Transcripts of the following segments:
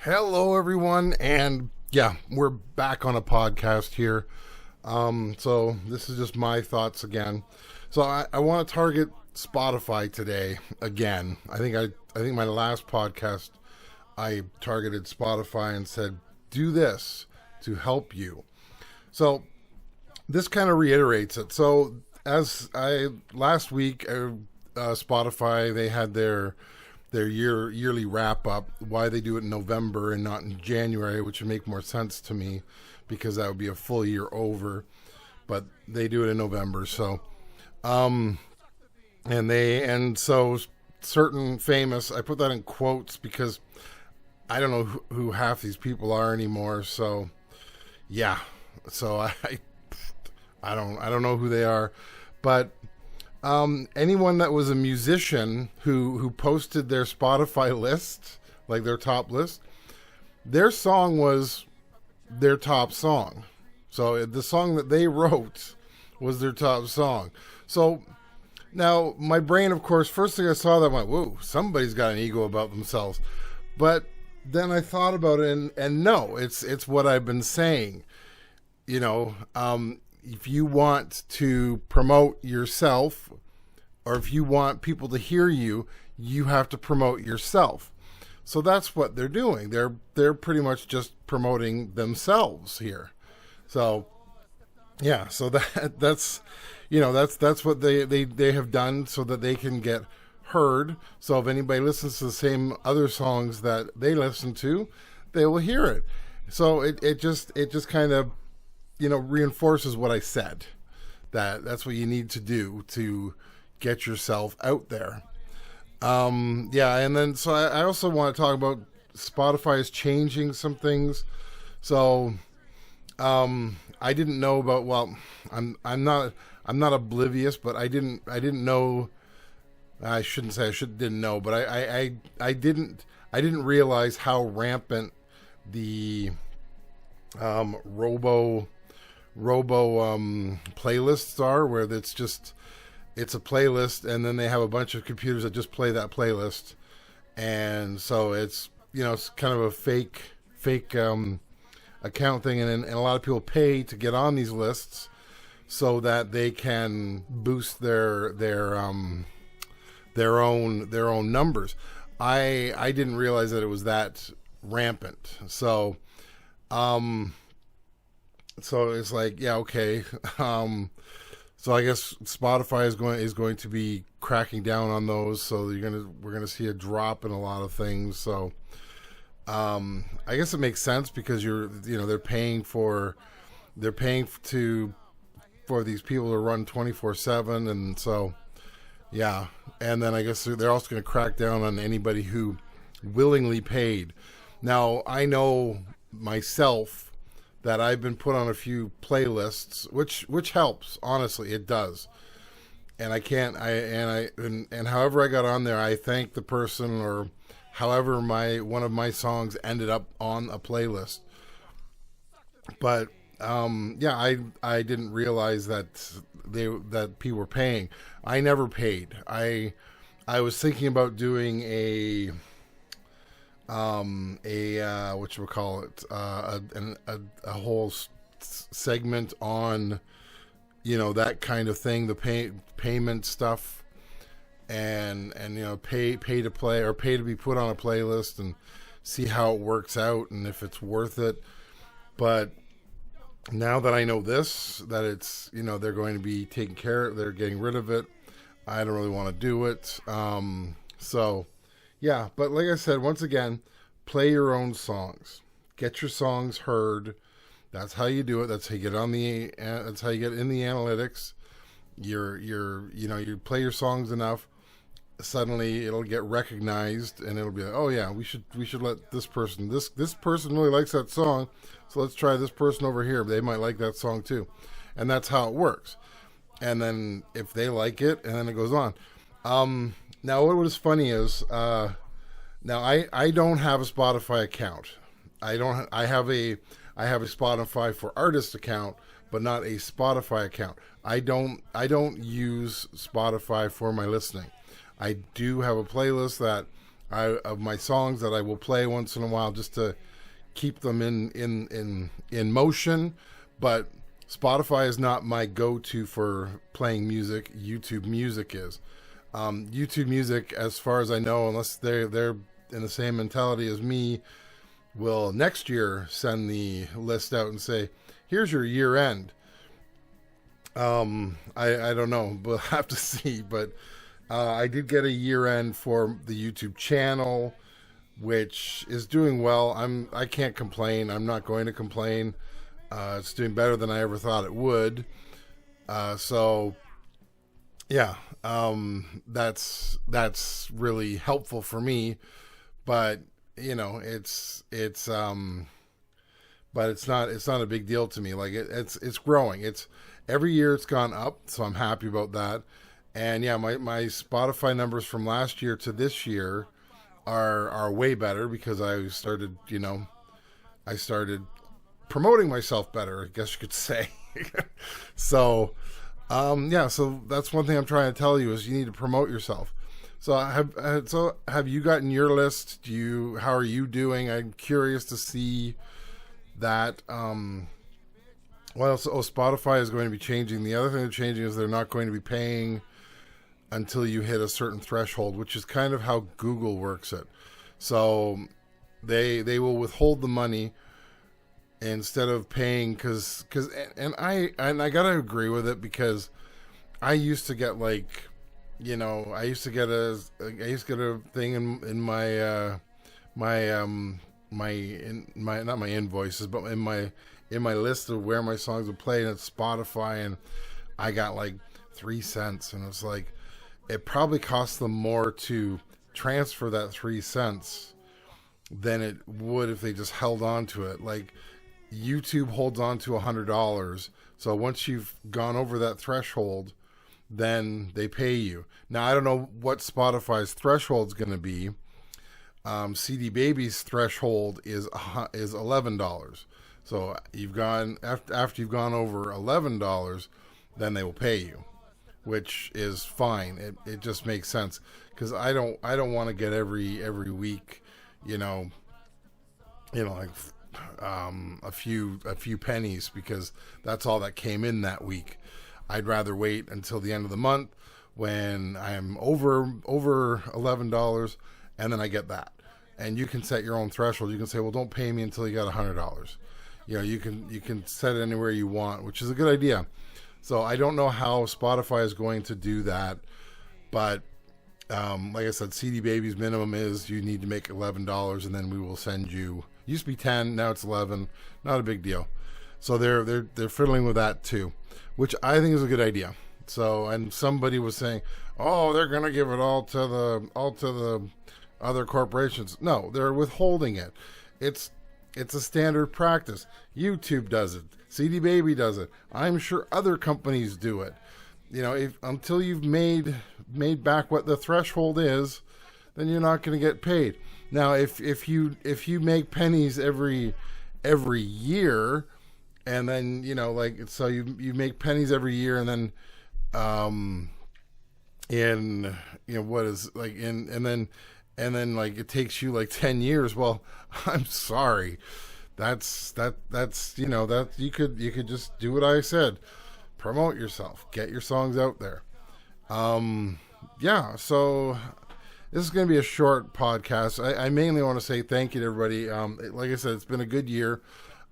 Hello, everyone, and yeah, we're back on a podcast here. So this is just my thoughts again. So I want to target Spotify today again. I think my last podcast I targeted Spotify and said do this to help you. So this kind of reiterates it. So as I last week, Spotify they had their yearly wrap up. Why they do it in November and not in January, which would make more sense to me because that would be a full year over. But they do it in November, so and so certain famous. I put that in quotes because I don't know who half these people are anymore. So yeah, so I don't know who they are, but anyone that was a musician who posted their Spotify list, like their top list, their song was their top song. So the song that they wrote was their top song. So now my brain, of course, first thing I saw that went, whoa, somebody's got an ego about themselves. But then I thought about it, and no, it's what I've been saying. You know, if you want to promote yourself, or if you want people to hear you, you have to promote yourself. So that's what they're doing. They're pretty much just promoting themselves here. So yeah, so that's that's what they have done so that they can get heard. So if anybody listens to the same other songs that they listen to, they will hear it. So it just kind of reinforces what I said. That's what you need to do to get yourself out there. Yeah, and then so I also want to talk about Spotify is changing some things. So I didn't know about. Well, I'm not oblivious, but I didn't know. I shouldn't say didn't know, but I didn't realize how rampant the robo playlists are, where it's a playlist and then they have a bunch of computers that just play that playlist, and so it's it's kind of a fake account thing, and a lot of people pay to get on these lists so that they can boost their own numbers. I didn't realize that it was that rampant. So it's like, yeah, okay. So I guess Spotify is going to be cracking down on those. So we're gonna see a drop in a lot of things. So I guess it makes sense because they're paying for these people to run 24/7, and so yeah. And then I guess they're also going to crack down on anybody who willingly paid. Now I know myself that I've been put on a few playlists, which helps. Honestly, it does. And and however I got on there, I thank the person, or however one of my songs ended up on a playlist. But yeah, I didn't realize that people were paying. I never paid. I was thinking about doing a what you would call it, a whole segment on that kind of thing, the payment stuff, and pay to play or pay to be put on a playlist, and see how it works out and if it's worth it. But now that I know that it's they're going to be they're getting rid of it, I don't really want to do it. So yeah, but like I said, once again, play your own songs. Get your songs heard. That's how you do it. That's how you get that's how you get in the analytics. You play your songs enough, suddenly it'll get recognized, and it'll be like, oh yeah, we should let this person really likes that song, so let's try this person over here. They might like that song too, and that's how it works. And then if they like it, and then it goes on. Now, what was funny is, now I don't have a Spotify account. I have a Spotify for Artists account, but not a Spotify account. I don't use Spotify for my listening. I do have a playlist that of my songs that I will play once in a while just to keep them in motion. But Spotify is not my go-to for playing music. YouTube Music is. YouTube Music, as far as I know, unless they're in the same mentality as me, will next year send the list out and say, here's your year end. I don't know, but we'll have to see. But I did get a year end for the YouTube channel, which is doing well. I can't complain. I'm not going to complain. It's doing better than I ever thought it would. So yeah, that's really helpful for me. But you know, but it's not a big deal to me. Like it's growing. It's every year it's gone up, so I'm happy about that. And yeah, my Spotify numbers from last year to this year are way better because I started promoting myself better, I guess you could say. So yeah, so that's one thing I'm trying to tell you is you need to promote yourself. So have you gotten your list? How are you doing? I'm curious to see that. Spotify is going to be changing. The other thing they're changing is they're not going to be paying until you hit a certain threshold, which is kind of how Google works it. So they will withhold the money instead of paying and I gotta agree with it, because I used to get I used to get a thing in my not my invoices, but in my list of where my songs would play, and it's Spotify, and I got like 3 cents, and it's like it probably costs them more to transfer that 3 cents than it would if they just held on to it. Like YouTube holds on to $100, so once you've gone over that threshold, then they pay you. Now I don't know what Spotify's threshold is going to be. CD Baby's threshold is $11. So you've gone after you've gone over $11, then they will pay you, which is fine. It just makes sense, because I don't want to get every week, like a few pennies, because that's all that came in that week. I'd rather wait until the end of the month when I'm over $11, and then I get that. And you can set your own threshold. You can say, well, don't pay me until you got $100. You can set it anywhere you want, which is a good idea. So I don't know how Spotify is going to do that, but like I said, CD Baby's minimum is you need to make $11, and then we will send you. Used to be 10, now it's 11. Not a big deal. So they're fiddling with that too, which I think is a good idea. So, and somebody was saying, oh, they're gonna give it all to the other corporations. No, they're withholding it. It's a standard practice. YouTube does it. CD Baby does it. I'm sure other companies do it. Until you've made back what the threshold is, then you're not going to get paid. Now, if you make pennies every year, and then so you make pennies every year, and then and then it takes you like 10 years. Well, I'm sorry. That's you could just do what I said. Promote yourself. Get your songs out there. Yeah, so this is going to be a short podcast. I mainly want to say thank you to everybody. Like I said, it's been a good year.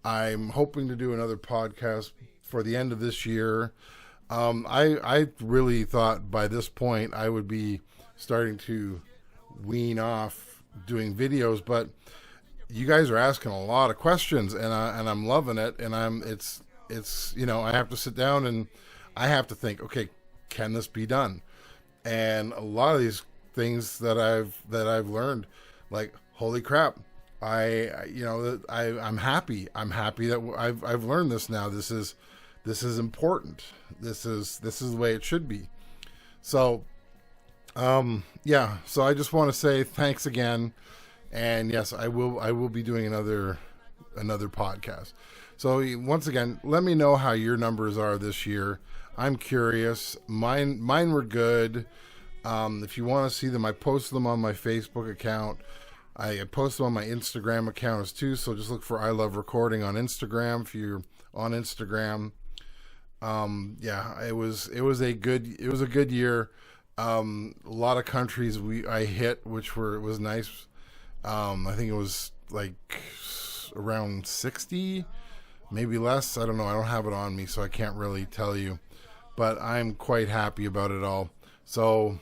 I'm hoping to do another podcast for the end of this year. I really thought by this point I would be starting to wean off doing videos, but you guys are asking a lot of questions, and I'm loving it. And it's I have to sit down and I have to think, okay, can this be done? And a lot of these things that I've learned, like, holy crap, I'm happy. I'm happy that I've learned this now. This is important. This is the way it should be. So, yeah. So I just want to say thanks again, and yes, I will be doing another podcast. So once again, let me know how your numbers are this year. I'm curious. Mine were good. If you want to see them, I post them on my Facebook account. I post them on my Instagram account too. So just look for I Love Recording on Instagram if you're on Instagram. Yeah, it was a good year. A lot of countries I hit, which was nice. I think it was like around 60, maybe less. I don't know. I don't have it on me, so I can't really tell you. But I'm quite happy about it all. So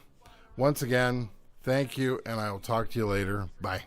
once again, thank you, and I will talk to you later. Bye.